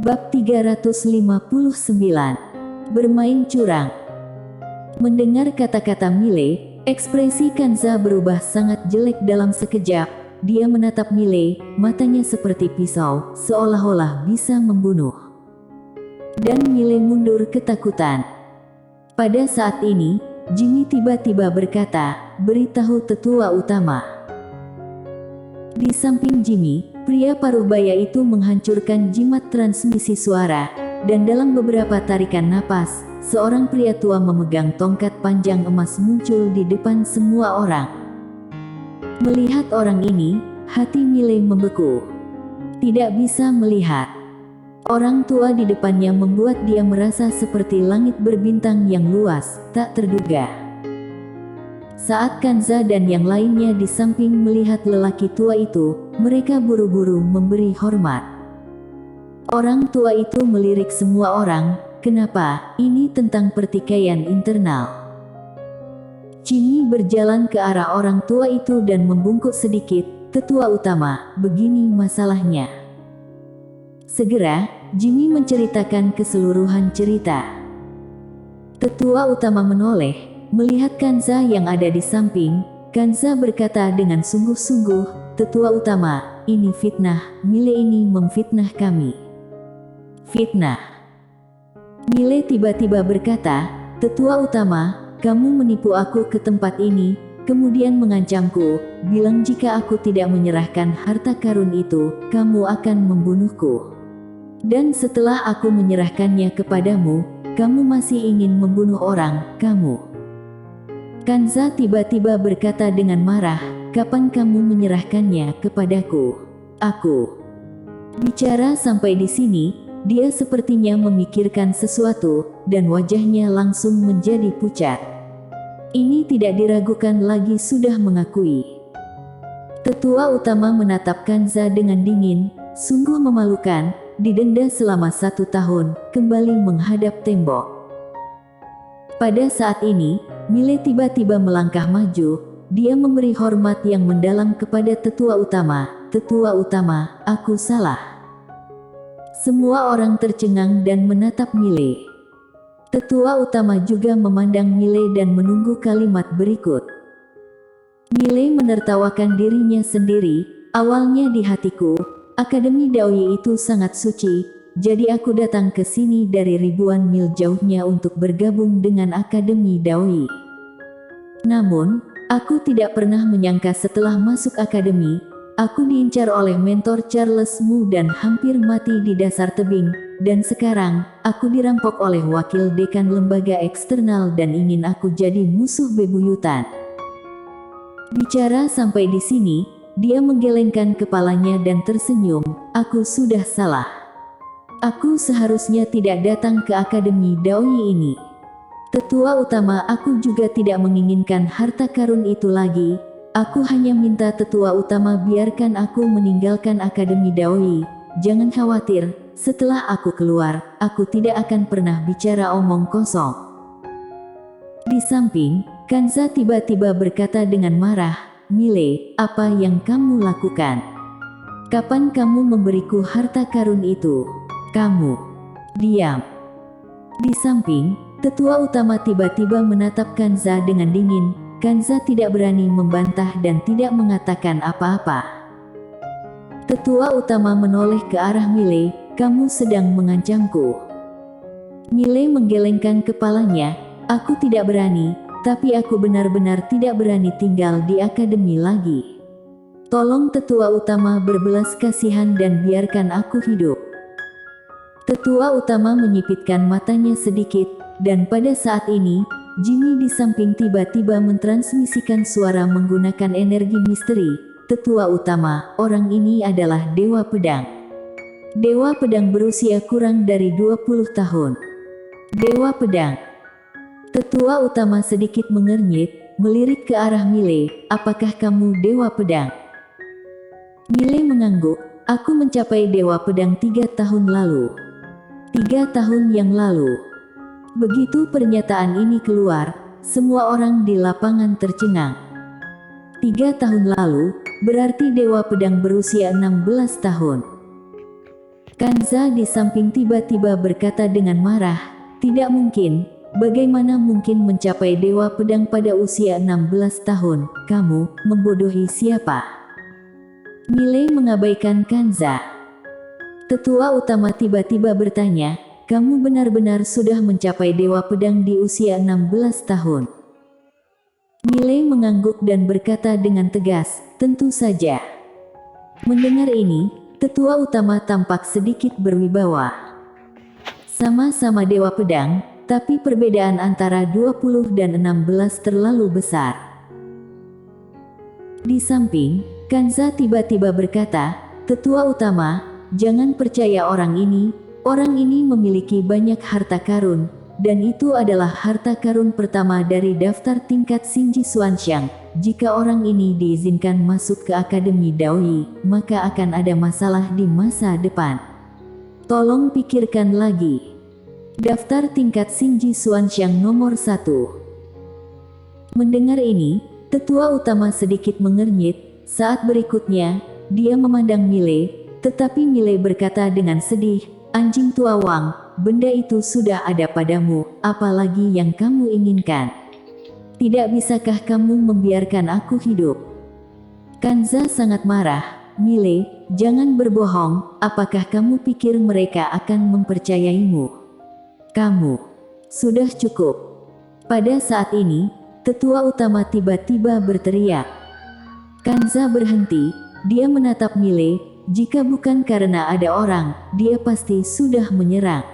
Bab 359. Bermain curang. Mendengar kata-kata Mile, ekspresi Kanza berubah sangat jelek dalam sekejap. Dia menatap Mile, matanya seperti pisau, seolah-olah bisa membunuh. Dan Mile mundur ketakutan. Pada saat ini, Jimmy tiba-tiba berkata, "Beritahu tetua utama." Di samping Jimmy, pria paruhbaya itu menghancurkan jimat transmisi suara, dan dalam beberapa tarikan napas, seorang pria tua memegang tongkat panjang emas muncul di depan semua orang. Melihat orang ini, hati Mile membeku. Tidak bisa melihat. Orang tua di depannya membuat dia merasa seperti langit berbintang yang luas, tak terduga. Saat Kanza dan yang lainnya di samping melihat lelaki tua itu, mereka buru-buru memberi hormat. Orang tua itu melirik semua orang, "Kenapa? Ini tentang pertikaian internal." Jimmy berjalan ke arah orang tua itu dan membungkuk sedikit, "Tetua utama, begini masalahnya." Segera, Jimmy menceritakan keseluruhan cerita. Tetua utama menoleh. Melihat Kanza yang ada di samping, Kanza berkata dengan sungguh-sungguh, "Tetua utama, ini fitnah, Mile ini memfitnah kami." "Fitnah?" Mile tiba-tiba berkata, "Tetua utama, kamu menipu aku ke tempat ini, kemudian mengancamku, bilang jika aku tidak menyerahkan harta karun itu, kamu akan membunuhku. Dan setelah aku menyerahkannya kepadamu, kamu masih ingin membunuh orang, kamu." Kanza tiba-tiba berkata dengan marah, "Kapan kamu menyerahkannya kepadaku?" "Aku." Bicara sampai di sini, dia sepertinya memikirkan sesuatu, dan wajahnya langsung menjadi pucat. Ini tidak diragukan lagi, sudah mengakui. Tetua utama menatap Kanza dengan dingin, sungguh memalukan, didenda selama 1 tahun, kembali menghadap tembok. Pada saat ini, Mile tiba-tiba melangkah maju, dia memberi hormat yang mendalam kepada tetua utama. "Tetua utama, aku salah." Semua orang tercengang dan menatap Mile. Tetua utama juga memandang Mile dan menunggu kalimat berikut. Mile menertawakan dirinya sendiri, "Awalnya di hatiku, Akademi Daoyi itu sangat suci, jadi aku datang ke sini dari ribuan mil jauhnya untuk bergabung dengan Akademi Daoyi. Namun, aku tidak pernah menyangka setelah masuk akademi, aku diincar oleh mentor Charles Mu dan hampir mati di dasar tebing, dan sekarang, aku dirampok oleh wakil dekan lembaga eksternal dan ingin aku jadi musuh bebuyutan." Bicara sampai di sini, dia menggelengkan kepalanya dan tersenyum, "Aku sudah salah. Aku seharusnya tidak datang ke Akademi Daoyi ini. Tetua utama, aku juga tidak menginginkan harta karun itu lagi. Aku hanya minta tetua utama biarkan aku meninggalkan Akademi Daoyi. Jangan khawatir, setelah aku keluar, aku tidak akan pernah bicara omong kosong." Di samping, Kanza tiba-tiba berkata dengan marah, "Mile, apa yang kamu lakukan? Kapan kamu memberiku harta karun itu? Kamu diam." Di samping, tetua utama tiba-tiba menatap Kanza dengan dingin. Kanza tidak berani membantah dan tidak mengatakan apa-apa. Tetua utama menoleh ke arah Mile, "Kamu sedang mengancamku?" Mile menggelengkan kepalanya, "Aku tidak berani, tapi aku benar-benar tidak berani tinggal di akademi lagi. Tolong tetua utama berbelas kasihan dan biarkan aku hidup." Tetua utama menyipitkan matanya sedikit, dan pada saat ini, Jimmy di samping tiba-tiba mentransmisikan suara menggunakan energi misteri. "Tetua utama, orang ini adalah Dewa Pedang. Dewa Pedang berusia kurang dari 20 tahun. Dewa Pedang." Tetua utama sedikit mengernyit, melirik ke arah Mile, "Apakah kamu Dewa Pedang?" Mile mengangguk, "Aku mencapai Dewa Pedang 3 tahun lalu. 3 tahun yang lalu." Begitu pernyataan ini keluar, semua orang di lapangan tercengang. 3 tahun lalu, berarti Dewa Pedang berusia 16 tahun. Kanza di samping tiba-tiba berkata dengan marah, "Tidak mungkin, bagaimana mungkin mencapai Dewa Pedang pada usia 16 tahun, kamu membodohi siapa?" Miley mengabaikan Kanza. Tetua utama tiba-tiba bertanya, "Kamu benar-benar sudah mencapai Dewa Pedang di usia 16 tahun?" Miley mengangguk dan berkata dengan tegas, "Tentu saja." Mendengar ini, tetua utama tampak sedikit berwibawa. Sama-sama Dewa Pedang, tapi perbedaan antara 20 dan 16 terlalu besar. Di samping, Kanza tiba-tiba berkata, "Tetua utama, jangan percaya orang ini memiliki banyak harta karun, dan itu adalah harta karun pertama dari daftar tingkat Xingji Xuanxiang. Jika orang ini diizinkan masuk ke Akademi Daoyi, maka akan ada masalah di masa depan. Tolong pikirkan lagi." Daftar tingkat Xingji Xuanxiang nomor 1. Mendengar ini, tetua utama sedikit mengernyit. Saat berikutnya, dia memandang Miley, tetapi Miley berkata dengan sedih, "Anjing tua Wang, benda itu sudah ada padamu, apalagi yang kamu inginkan? Tidak bisakah kamu membiarkan aku hidup?" Kanza sangat marah. "Miley, jangan berbohong, apakah kamu pikir mereka akan mempercayaimu? Kamu sudah cukup." Pada saat ini, tetua utama tiba-tiba berteriak. Kanza berhenti, dia menatap Miley. Jika bukan karena ada orang, dia pasti sudah menyerang.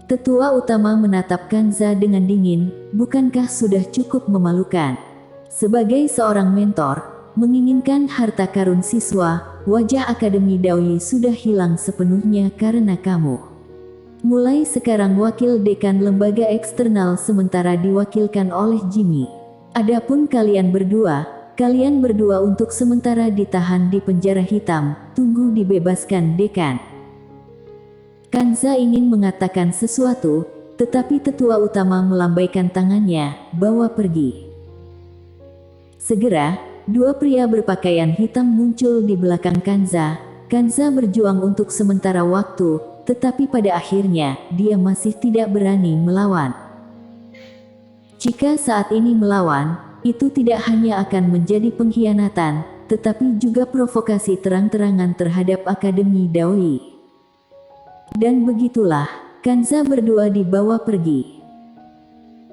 Tetua utama menatap Kanza dengan dingin, "Bukankah sudah cukup memalukan? Sebagai seorang mentor, menginginkan harta karun siswa, wajah Akademi Daoyi sudah hilang sepenuhnya karena kamu. Mulai sekarang wakil dekan lembaga eksternal sementara diwakilkan oleh Jimmy. Adapun kalian berdua untuk sementara ditahan di penjara hitam, tunggu dibebaskan dekan." Kanza ingin mengatakan sesuatu, tetapi tetua utama melambaikan tangannya, "Bawa pergi." Segera, dua pria berpakaian hitam muncul di belakang Kanza. Kanza berjuang untuk sementara waktu, tetapi pada akhirnya, dia masih tidak berani melawan. Jika saat ini melawan, itu tidak hanya akan menjadi pengkhianatan, tetapi juga provokasi terang-terangan terhadap Akademi Daoyi. Dan begitulah, Kanza berdua dibawa pergi.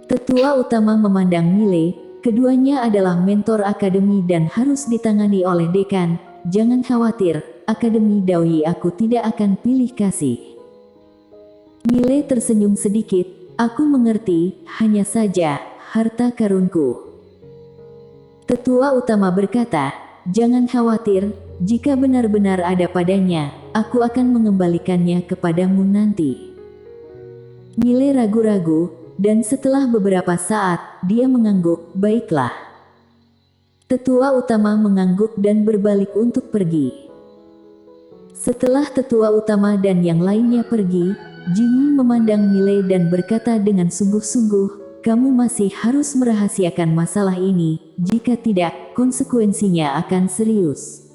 Tetua utama memandang Miley, keduanya adalah mentor Akademi dan harus ditangani oleh dekan. "Jangan khawatir, Akademi Daoyi aku tidak akan pilih kasih." Miley tersenyum sedikit, "Aku mengerti, hanya saja, harta karunku." Tetua utama berkata, "Jangan khawatir, jika benar-benar ada padanya, aku akan mengembalikannya kepadamu nanti." Miley ragu-ragu, dan setelah beberapa saat, dia mengangguk, "Baiklah." Tetua utama mengangguk dan berbalik untuk pergi. Setelah tetua utama dan yang lainnya pergi, Jimmy memandang Miley dan berkata dengan sungguh-sungguh, "Kamu masih harus merahasiakan masalah ini, jika tidak, konsekuensinya akan serius."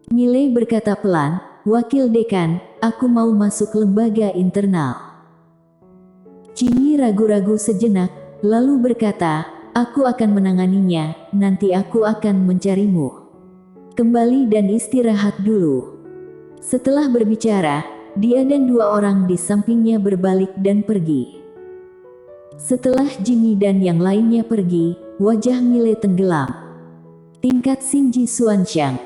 Miley berkata pelan, "Wakil dekan, aku mau masuk lembaga internal." Jimmy ragu-ragu sejenak, lalu berkata, "Aku akan menanganinya, nanti aku akan mencarimu. Kembali dan istirahat dulu." Setelah berbicara, dia dan dua orang di sampingnya berbalik dan pergi. Setelah Jimmy dan yang lainnya pergi, wajah Miley tenggelam. Tingkat Xingji Xuanxiang.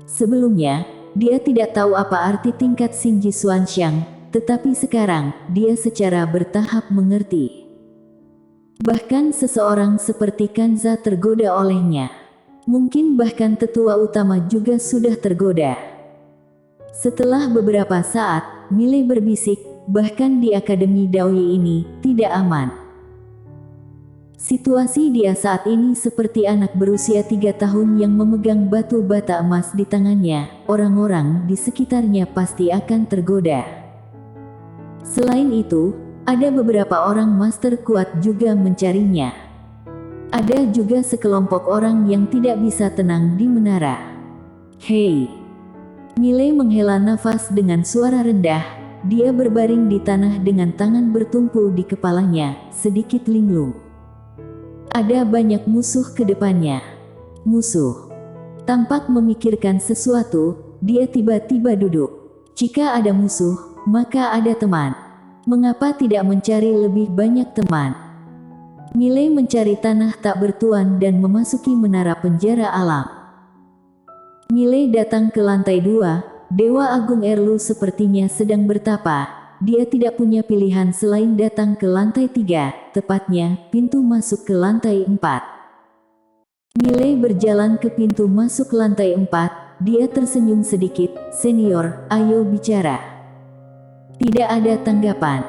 Sebelumnya, dia tidak tahu apa arti tingkat Xingji Xuanxiang, tetapi sekarang, dia secara bertahap mengerti. Bahkan seseorang seperti Kanza tergoda olehnya. Mungkin bahkan tetua utama juga sudah tergoda. Setelah beberapa saat, Miley berbisik, "Bahkan di Akademi Daoyi ini, tidak aman." Situasi dia saat ini seperti anak berusia 3 tahun yang memegang batu bata emas di tangannya. Orang-orang di sekitarnya pasti akan tergoda. Selain itu, ada beberapa orang master kuat juga mencarinya. Ada juga sekelompok orang yang tidak bisa tenang di menara. "Hei, Miley menghela nafas dengan suara rendah. Dia berbaring di tanah dengan tangan bertumpu di kepalanya, sedikit linglung. Ada banyak musuh ke depannya. Musuh. Tampak memikirkan sesuatu, dia tiba-tiba duduk. Jika ada musuh, maka ada teman. Mengapa tidak mencari lebih banyak teman? Miley mencari tanah tak bertuan dan memasuki menara penjara alam. Miley datang ke lantai 2. Dewa Agung Erlu sepertinya sedang bertapa. Dia tidak punya pilihan selain datang ke lantai 3, tepatnya pintu masuk ke lantai 4. Miley berjalan ke pintu masuk lantai 4. Dia tersenyum sedikit. "Senior, ayo bicara." Tidak ada tanggapan.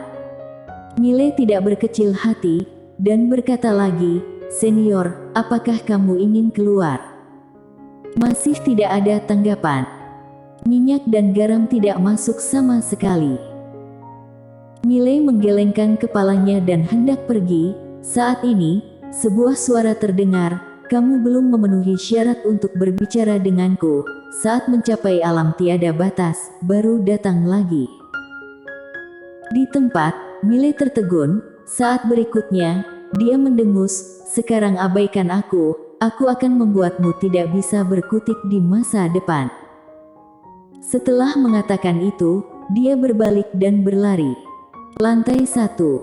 Miley tidak berkecil hati dan berkata lagi, "Senior, apakah kamu ingin keluar?" Masih tidak ada tanggapan. Minyak dan garam tidak masuk sama sekali. Miley menggelengkan kepalanya dan hendak pergi. Saat ini, sebuah suara terdengar, "Kamu belum memenuhi syarat untuk berbicara denganku. Saat mencapai alam tiada batas, baru datang lagi." Di tempat, Miley tertegun. Saat berikutnya, dia mendengus, "Sekarang abaikan aku akan membuatmu tidak bisa berkutik di masa depan." Setelah mengatakan itu, dia berbalik dan berlari. Lantai 1.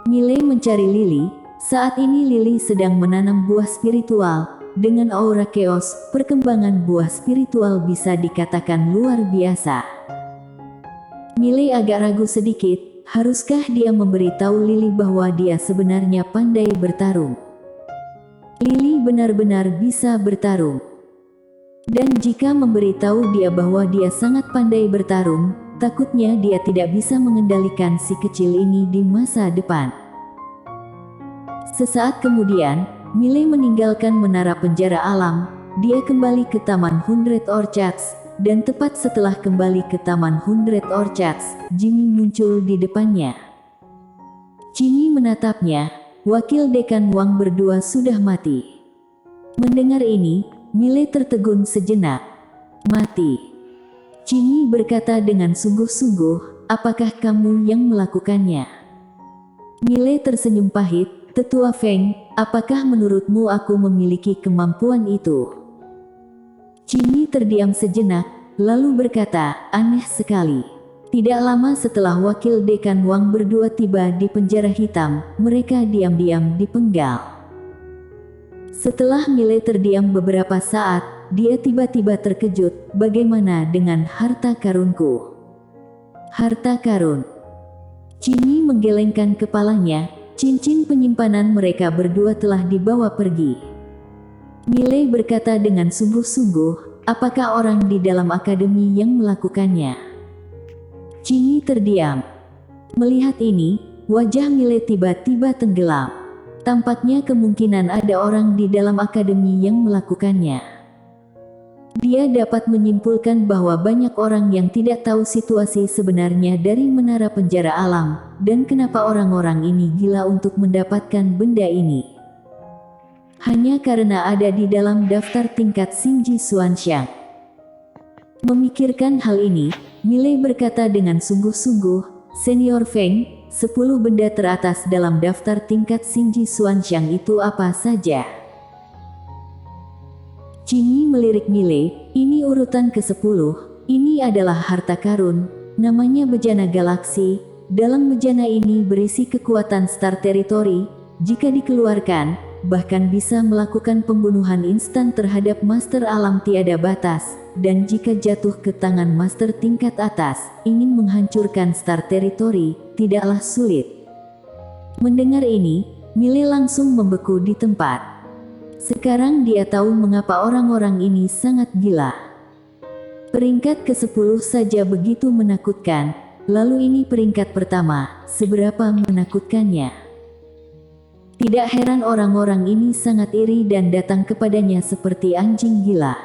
Miley mencari Lily. Saat ini Lily sedang menanam buah spiritual. Dengan aura chaos, perkembangan buah spiritual bisa dikatakan luar biasa. Miley agak ragu sedikit, haruskah dia memberitahu Lily bahwa dia sebenarnya pandai bertarung? Lily benar-benar bisa bertarung. Dan jika memberitahu dia bahwa dia sangat pandai bertarung, takutnya dia tidak bisa mengendalikan si kecil ini di masa depan. Sesaat kemudian, Miley meninggalkan menara penjara alam. Dia kembali ke Taman 100 Orchards, dan tepat setelah kembali ke Taman 100 Orchards, Jimmy muncul di depannya. Jimmy menatapnya. Wakil Dekan Wang berdua sudah mati. Mendengar ini, Miley tertegun sejenak. "Mati?" Jimmy berkata dengan sungguh-sungguh, "Apakah kamu yang melakukannya?" Miley tersenyum pahit. "Tetua Feng, apakah menurutmu aku memiliki kemampuan itu?" Jimmy terdiam sejenak, lalu berkata, "Aneh sekali." Tidak lama setelah Wakil Dekan Wang berdua tiba di penjara hitam, mereka diam-diam dipenggal. Setelah Miley terdiam beberapa saat, dia tiba-tiba terkejut. "Bagaimana dengan harta karunku?" "Harta karun?" Jimmy menggelengkan kepalanya. "Cincin penyimpanan mereka berdua telah dibawa pergi." Miley berkata dengan sungguh-sungguh, "Apakah orang di dalam akademi yang melakukannya?" Jimmy terdiam. Melihat ini, wajah Miley tiba-tiba tenggelam. Tampaknya kemungkinan ada orang di dalam akademi yang melakukannya. Dia dapat menyimpulkan bahwa banyak orang yang tidak tahu situasi sebenarnya dari menara penjara alam, dan kenapa orang-orang ini gila untuk mendapatkan benda ini. Hanya karena ada di dalam daftar tingkat Xingji Xuanxiang. Memikirkan hal ini, Miley berkata dengan sungguh-sungguh, "Senior Feng, 10 benda teratas dalam daftar tingkat Xingji Xuanxiang itu apa saja?" Jimmy melirik Miley. "Ini urutan ke-10. Ini adalah harta karun, namanya bejana galaksi. Dalam bejana ini berisi kekuatan Star Territory. Jika dikeluarkan, bahkan bisa melakukan pembunuhan instan terhadap master alam tiada batas. Dan jika jatuh ke tangan master tingkat atas, ingin menghancurkan Star Territory, tidaklah sulit." Mendengar ini, Miley langsung membeku di tempat. Sekarang dia tahu mengapa orang-orang ini sangat gila. Peringkat ke-10 saja begitu menakutkan, lalu ini peringkat pertama, seberapa menakutkannya. Tidak heran orang-orang ini sangat iri dan datang kepadanya seperti anjing gila.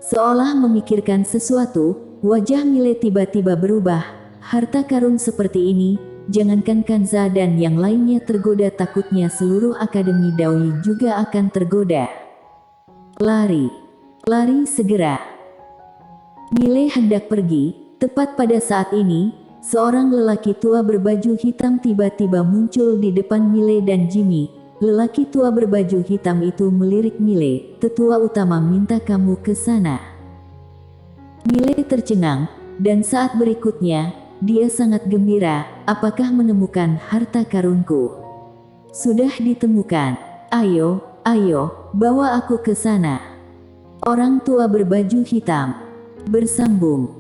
Seolah memikirkan sesuatu, wajah Miley tiba-tiba berubah. Harta karun seperti ini, jangankan Kanza dan yang lainnya tergoda, takutnya seluruh Akademi Daoyi juga akan tergoda. Lari. Lari segera. Mile hendak pergi, tepat pada saat ini, seorang lelaki tua berbaju hitam tiba-tiba muncul di depan Mile dan Jimmy. Lelaki tua berbaju hitam itu melirik Mile, "Tetua utama minta kamu ke sana." Mile tercengang, dan saat berikutnya, dia sangat gembira. "Apakah menemukan harta karunku?" "Sudah ditemukan. Ayo, ayo, bawa aku ke sana." Orang tua berbaju hitam bersambung.